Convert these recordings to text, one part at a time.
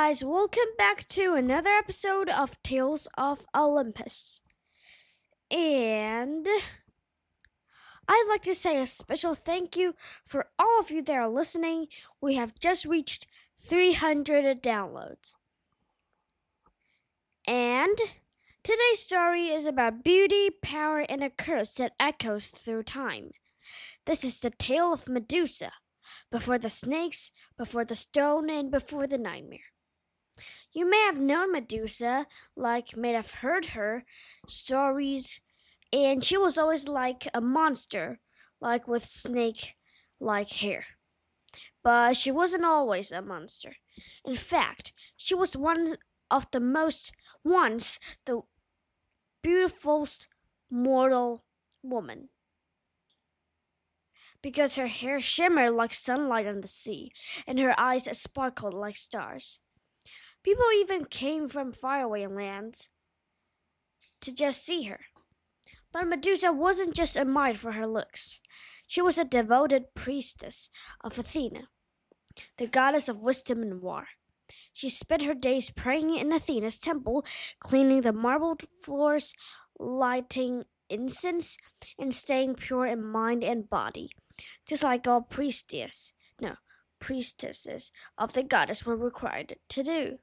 guys, welcome back to another episode of Tales of Olympus. And I'd like to say a special thank you for all of you that are listening. We have just reached 300 downloads. And today's story is about beauty, power, and a curse that echoes through time. This is the tale of Medusa, before the snakes, before the stone, and before the nightmare. You may have known Medusa, may have heard her stories, and she was always like a monster, like with snake-like hair. But she wasn't always a monster. In fact, she was once the beautifulest mortal woman. Because her hair shimmered like sunlight on the sea, and her eyes sparkled like stars. People even came from faraway lands to just see her. But Medusa wasn't just admired for her looks. She was a devoted priestess of Athena, the goddess of wisdom and war. She spent her days praying in Athena's temple, cleaning the marbled floors, lighting incense, and staying pure in mind and body, just like all priestesses of the goddess were required to do.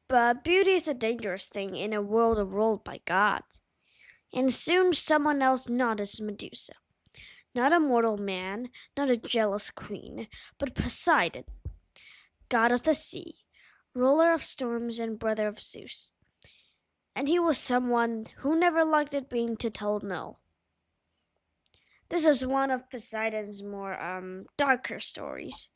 But beauty is a dangerous thing in a world ruled by gods. And soon someone else noticed Medusa. Not a mortal man, not a jealous queen, but Poseidon, god of the sea, ruler of storms and brother of Zeus. And he was someone who never liked it being told no. This is one of Poseidon's more darker stories.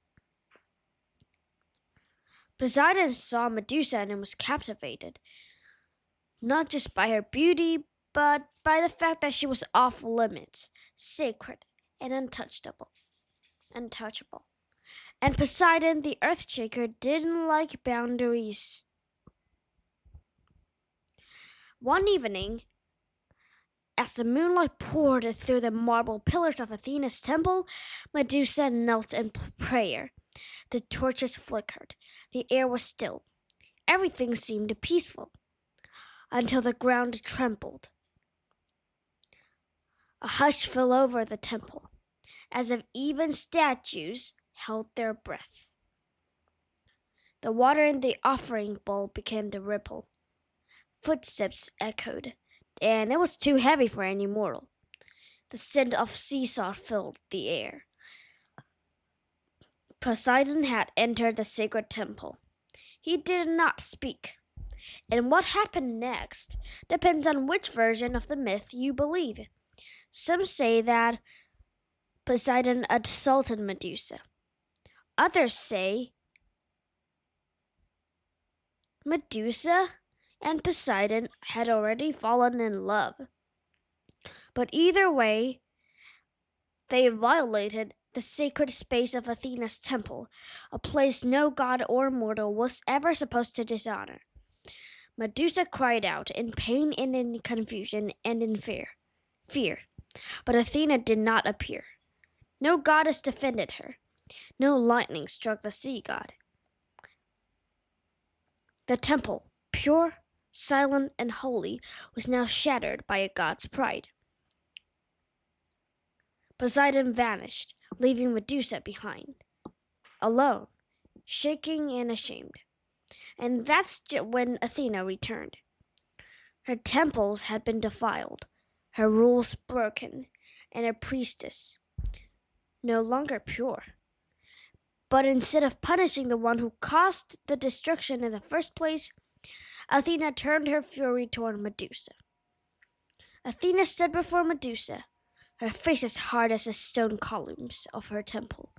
Poseidon saw Medusa and was captivated, not just by her beauty, but by the fact that she was off limits, sacred, and untouchable. And Poseidon, the Earthshaker, didn't like boundaries. One evening, as the moonlight poured through the marble pillars of Athena's temple, Medusa knelt in prayer. The torches flickered. The air was still. Everything seemed peaceful, until the ground trembled. A hush fell over the temple, as if even statues held their breath. The water in the offering bowl began to ripple. Footsteps echoed, and it was too heavy for any mortal. The scent of sea salt filled the air. Poseidon had entered the sacred temple. He did not speak. And what happened next depends on which version of the myth you believe. Some say that Poseidon assaulted Medusa. Others say Medusa and Poseidon had already fallen in love. But either way, they violated the sacred space of Athena's temple, a place no god or mortal was ever supposed to dishonor. Medusa cried out in pain and in confusion and in fear. But Athena did not appear. No goddess defended her. No lightning struck the sea god. The temple, pure, silent, and holy, was now shattered by a god's pride. Poseidon vanished, leaving Medusa behind, alone, shaking and ashamed. And that's when Athena returned. Her temples had been defiled, her rules broken, and her priestess no longer pure. But instead of punishing the one who caused the destruction in the first place, Athena turned her fury toward Medusa. Athena stood before Medusa, her face as hard as the stone columns of her temple.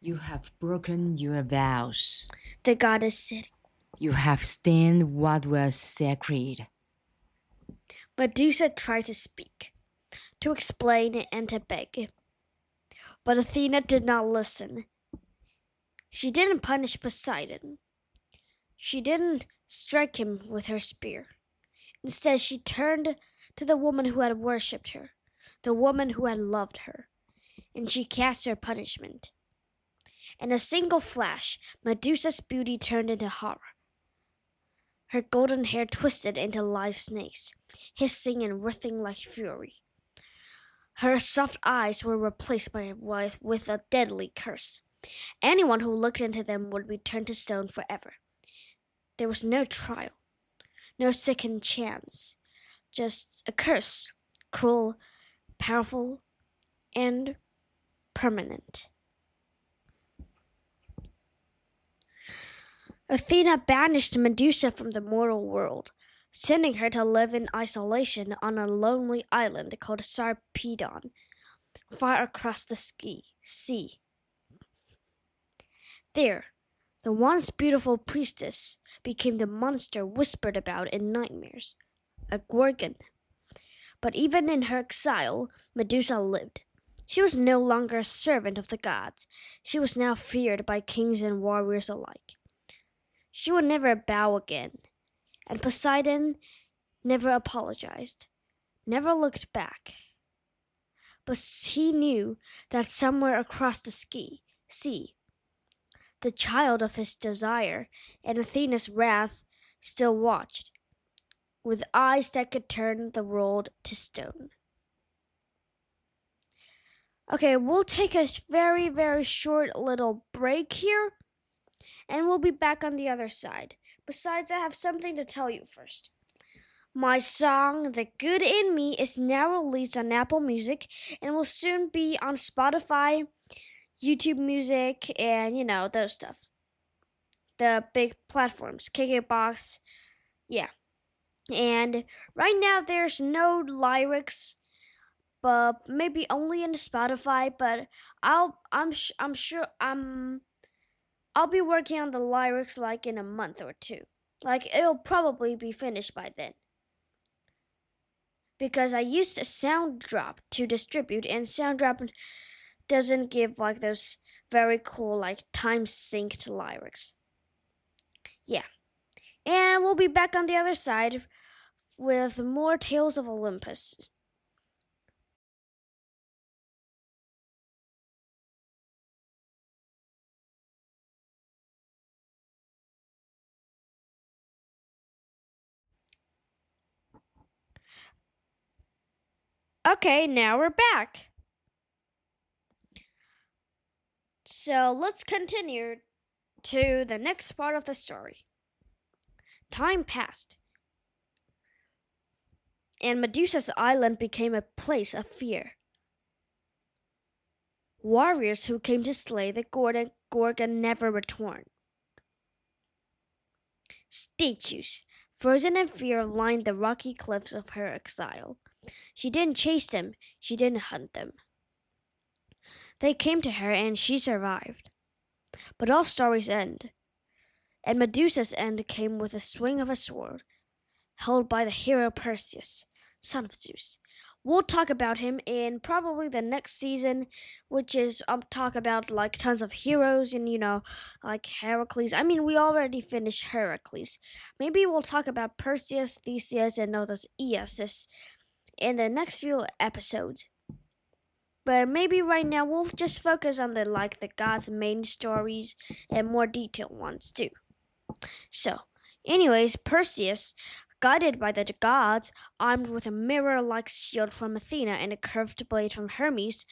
You have broken your vows. The goddess said. You have stained what was sacred. Medusa tried to speak, to explain and to beg. But Athena did not listen. She didn't punish Poseidon. She didn't strike him with her spear. Instead, she turned to the woman who had worshipped her, the woman who had loved her, and she cast her punishment. In a single flash, Medusa's beauty turned into horror. Her golden hair twisted into live snakes, hissing and writhing like fury. Her soft eyes were replaced with a deadly curse. Anyone who looked into them would be turned to stone forever. There was no trial, no second chance, just a curse, cruel, powerful, and permanent. Athena banished Medusa from the mortal world, sending her to live in isolation on a lonely island called Sarpedon, far across the sea. There, the once beautiful priestess became the monster whispered about in nightmares, a Gorgon. But even in her exile, Medusa lived. She was no longer a servant of the gods. She was now feared by kings and warriors alike. She would never bow again, and Poseidon never apologized, never looked back. But he knew that somewhere across the sea, the child of his desire and Athena's wrath still watched, with eyes that could turn the world to stone. Okay, we'll take a very, very short little break here, and we'll be back on the other side. Besides, I have something to tell you first. My song, The Good in Me, is now released on Apple Music and will soon be on Spotify, YouTube Music, and those stuff. The big platforms, KKBox, yeah. And right now there's no lyrics, but maybe only in Spotify. But I'm sure I'll be working on the lyrics like in a month or two. Like it'll probably be finished by then. Because I used SoundDrop to distribute, and SoundDrop doesn't give like those very cool like time synced lyrics. Yeah. And we'll be back on the other side with more Tales of Olympus. Okay, now we're back. So let's continue to the next part of the story. Time passed, and Medusa's island became a place of fear. Warriors who came to slay the Gorgon never returned. Statues, frozen in fear, lined the rocky cliffs of her exile. She didn't chase them, she didn't hunt them. They came to her and she survived. But all stories end, and Medusa's end came with a swing of a sword, held by the hero Perseus, son of Zeus. We'll talk about him in probably the next season, which is I'll talk about like tons of heroes and like Heracles. I mean, we already finished Heracles. Maybe we'll talk about Perseus, Theseus, and all those Aeases in the next few episodes. But maybe right now we'll just focus on the gods' main stories and more detailed ones too. So, anyways, Perseus, guided by the gods, armed with a mirror-like shield from Athena and a curved blade from Hermes,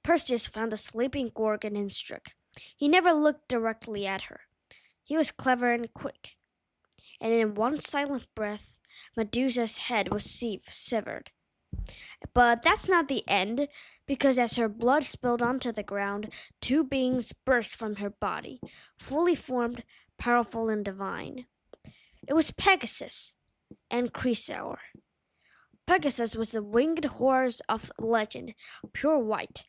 Perseus found the sleeping Gorgon and struck. He never looked directly at her. He was clever and quick. And in one silent breath, Medusa's head was severed. But that's not the end, because as her blood spilled onto the ground, two beings burst from her body, fully formed, powerful, and divine. It was Pegasus and Chrysaor. Pegasus was the winged horse of legend, pure white,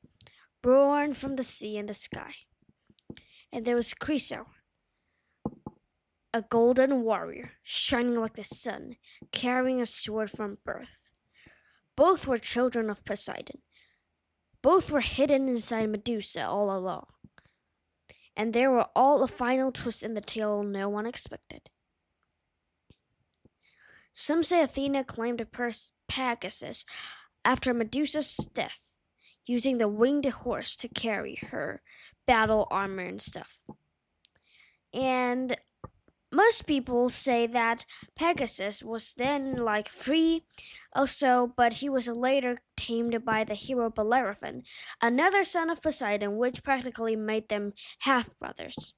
born from the sea and the sky. And there was Chrysaor, a golden warrior, shining like the sun, carrying a sword from birth. Both were children of Poseidon. Both were hidden inside Medusa all along. And there were all a final twist in the tale no one expected. Some say Athena claimed Pegasus after Medusa's death, using the winged horse to carry her battle armor and stuff. And most people say that Pegasus was then like free also, but he was later tamed by the hero Bellerophon, another son of Poseidon, which practically made them half brothers.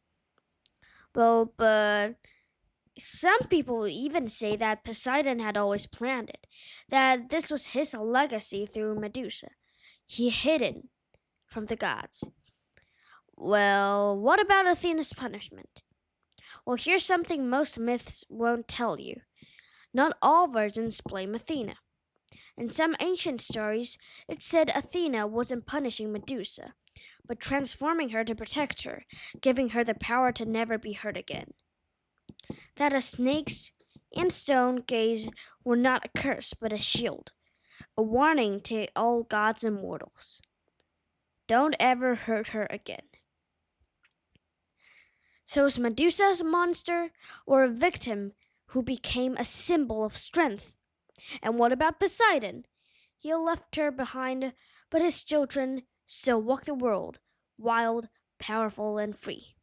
Well, but some people even say that Poseidon had always planned it, that this was his legacy through Medusa. He hidden from the gods. Well, what about Athena's punishment? Well, here's something most myths won't tell you. Not all versions blame Athena. In some ancient stories, it said Athena wasn't punishing Medusa, but transforming her to protect her, giving her the power to never be hurt again. That a snake's and stone gaze were not a curse, but a shield, a warning to all gods and mortals. Don't ever hurt her again. So is Medusa a monster or a victim who became a symbol of strength? And what about Poseidon? He left her behind, but his children still walk the world, wild, powerful, and free.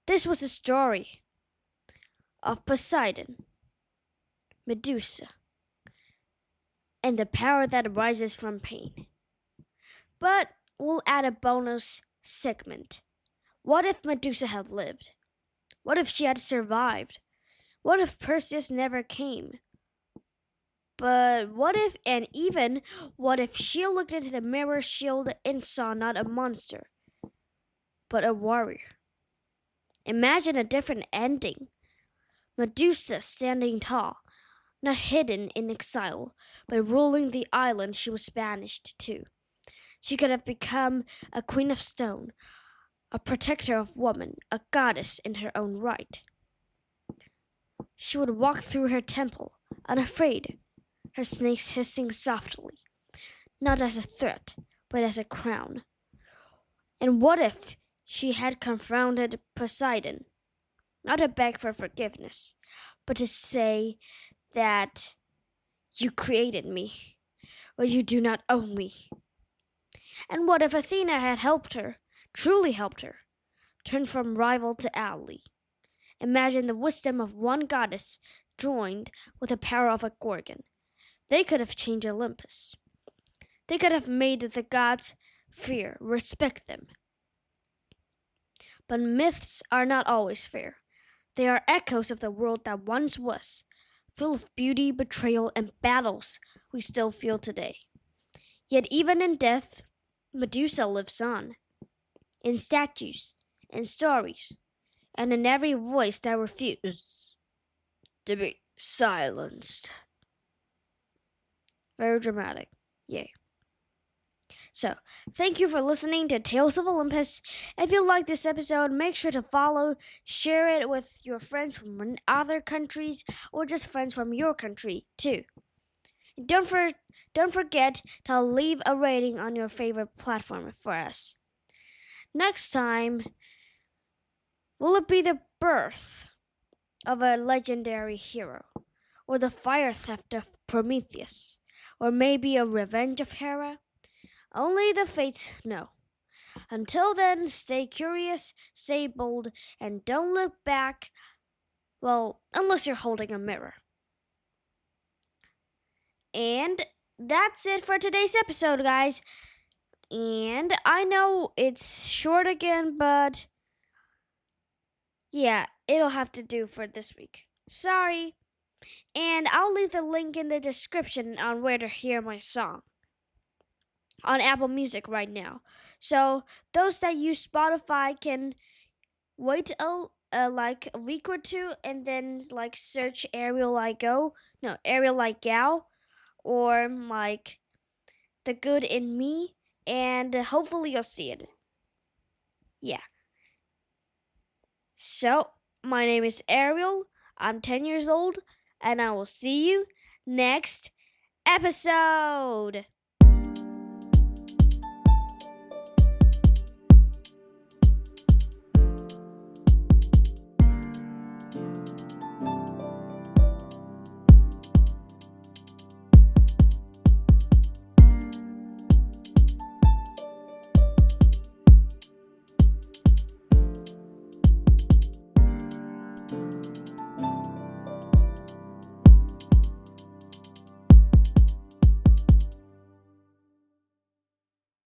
This was the story of Poseidon, Medusa, and the power that arises from pain. But we'll add a bonus segment. What if Medusa had lived? What if she had survived? What if Perseus never came? But what if, and even what if she looked into the mirror shield and saw not a monster, but a warrior? Imagine a different ending. Medusa standing tall, not hidden in exile, but ruling the island she was banished to. She could have become a queen of stone, a protector of women, a goddess in her own right. She would walk through her temple, unafraid, her snakes hissing softly, not as a threat, but as a crown. And what if she had confronted Poseidon, not to beg for forgiveness, but to say that you created me, but you do not own me? And what if Athena had helped her, truly helped her, turned from rival to ally? Imagine the wisdom of one goddess joined with the power of a gorgon. They could have changed Olympus. They could have made the gods fear, respect them. But myths are not always fair. They are echoes of the world that once was, full of beauty, betrayal, and battles we still feel today. Yet even in death, Medusa lives on, in statues, in stories, and in every voice that refuses to be silenced. Very dramatic. Yay. So, thank you for listening to Tales of Olympus. If you like this episode, make sure to follow, share it with your friends from other countries, or just friends from your country, too. Don't forget to leave a rating on your favorite platform for us. Next time, will it be the birth of a legendary hero, or the fire theft of Prometheus, or maybe a revenge of Hera? Only the fates know. Until then, stay curious, stay bold, and don't look back, well, unless you're holding a mirror. And that's it for today's episode, guys. And I know it's short again, but yeah, it'll have to do for this week. Sorry. And I'll leave the link in the description on where to hear my song on Apple Music right now. So those that use Spotify can wait like a week or two and then like search Ariel Like Go. No, Ariel Like Gal, or like The Good in Me, and hopefully you'll see it. Yeah. So, my name is Ariel. I'm 10 years old, and I will see you next episode.